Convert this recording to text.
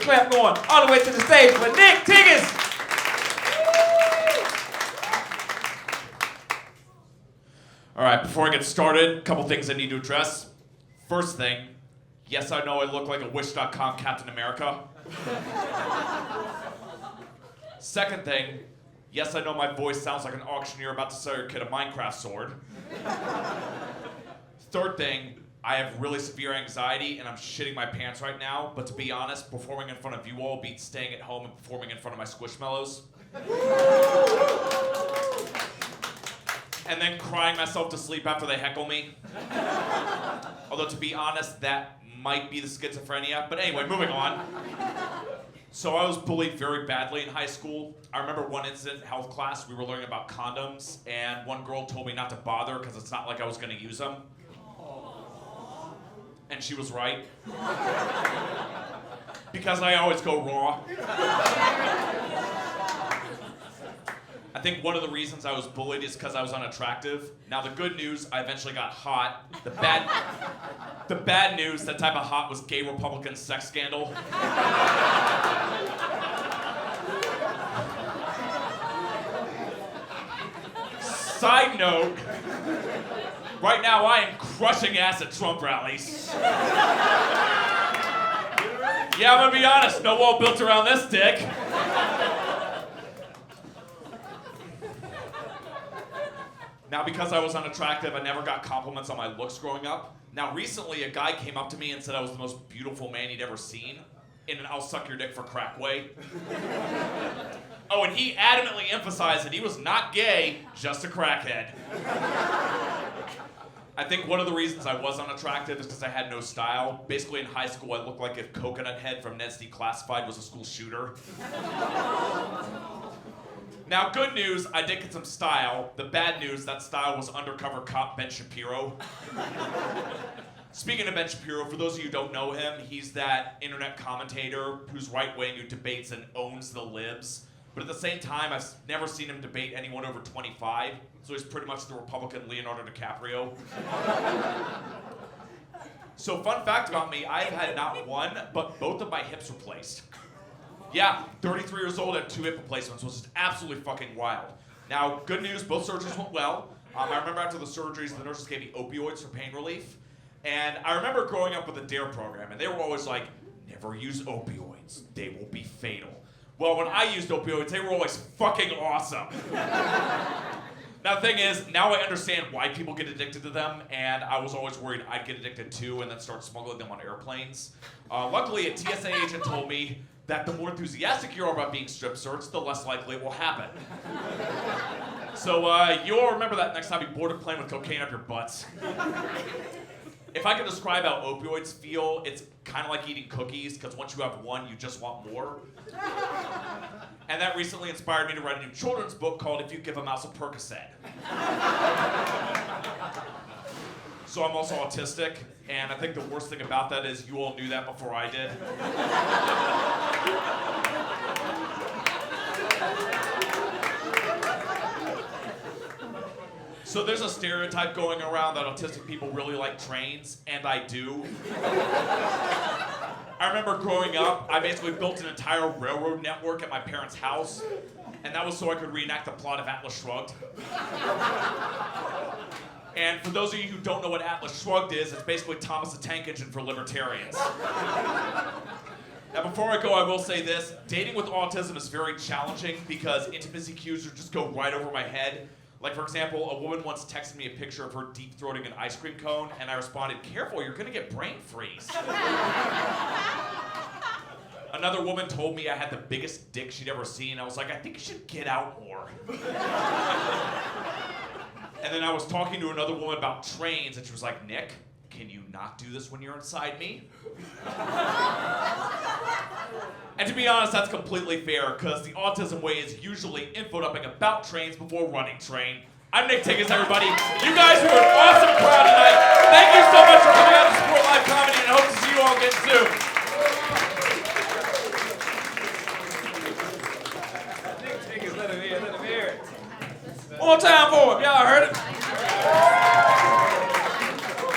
clap going all the way to the stage for Nick Tiggis. All right, before I get started, a couple things I need to address. First thing, yes, I know I look like a Wish.com Captain America. Second thing, yes, I know my voice sounds like an auctioneer about to sell your kid a Minecraft sword. Third thing, I have really severe anxiety and I'm shitting my pants right now, but to be honest, performing in front of you all beats staying at home and performing in front of my Squishmallows. And then crying myself to sleep after they heckle me. Although to be honest, that might be the schizophrenia. But anyway, moving on. So I was bullied very badly in high school. I remember one incident in health class, we were learning about condoms, and one girl told me not to bother because it's not like I was gonna use them. And she was right. Because I always go raw. I think one of the reasons I was bullied is because I was unattractive. Now the good news, I eventually got hot. The bad news, that type of hot was gay Republican sex scandal. Side note, right now I am crushing ass at Trump rallies. Yeah, I'm gonna be honest, no wall built around this dick. Now, because I was unattractive, I never got compliments on my looks growing up. Now, recently, a guy came up to me and said I was the most beautiful man he'd ever seen in an I'll suck your dick for crack way. Oh, and he adamantly emphasized that he was not gay, just a crackhead. I think one of the reasons I was unattractive is because I had no style. Basically, in high school, I looked like if Coconut Head from Ned's Declassified was a school shooter. Now, good news, I did get some style. The bad news, that style was undercover cop Ben Shapiro. Speaking of Ben Shapiro, for those of you who don't know him, he's that internet commentator who's right-wing, who debates and owns the libs. But at the same time, I've never seen him debate anyone over 25, so he's pretty much the Republican Leonardo DiCaprio. So, fun fact about me, I've had not one, but both of my hips replaced. Yeah, 33 years old, had 2 hip replacements, which is absolutely fucking wild. Now, good news, both surgeries went well. I remember after the surgeries, the nurses gave me opioids for pain relief. And I remember growing up with the DARE program, and they were always like, never use opioids, they will be fatal. Well, when I used opioids, they were always fucking awesome. Now, the thing is, now I understand why people get addicted to them, and I was always worried I'd get addicted too and then start smuggling them on airplanes. Luckily, a TSA agent told me that the more enthusiastic you are about being strip searched, the less likely it will happen. So you all remember that next time you board a plane with cocaine up your butts. If I could describe how opioids feel, it's kind of like eating cookies, because once you have one, you just want more. And that recently inspired me to write a new children's book called If You Give a Mouse a Percocet. So I'm also autistic, and I think the worst thing about that is you all knew that before I did. So there's a stereotype going around that autistic people really like trains, and I do. I remember growing up, I basically built an entire railroad network at my parents' house, and that was so I could reenact the plot of Atlas Shrugged. And for those of you who don't know what Atlas Shrugged is, it's basically Thomas the Tank Engine for libertarians. Now, before I go, I will say this. Dating with autism is very challenging because intimacy cues just go right over my head. Like, for example, a woman once texted me a picture of her deep-throating an ice cream cone, and I responded, "Careful, you're gonna get brain freeze." Another woman told me I had the biggest dick she'd ever seen. I was like, I think you should get out more. And then I was talking to another woman about trains, and she was like, Nick, can you not do this when you're inside me? And to be honest, that's completely fair, because the autism way is usually info-dumping about trains before running train. I'm Nick Tiggis, everybody. You guys were an awesome crowd tonight. Thank you so much for coming out.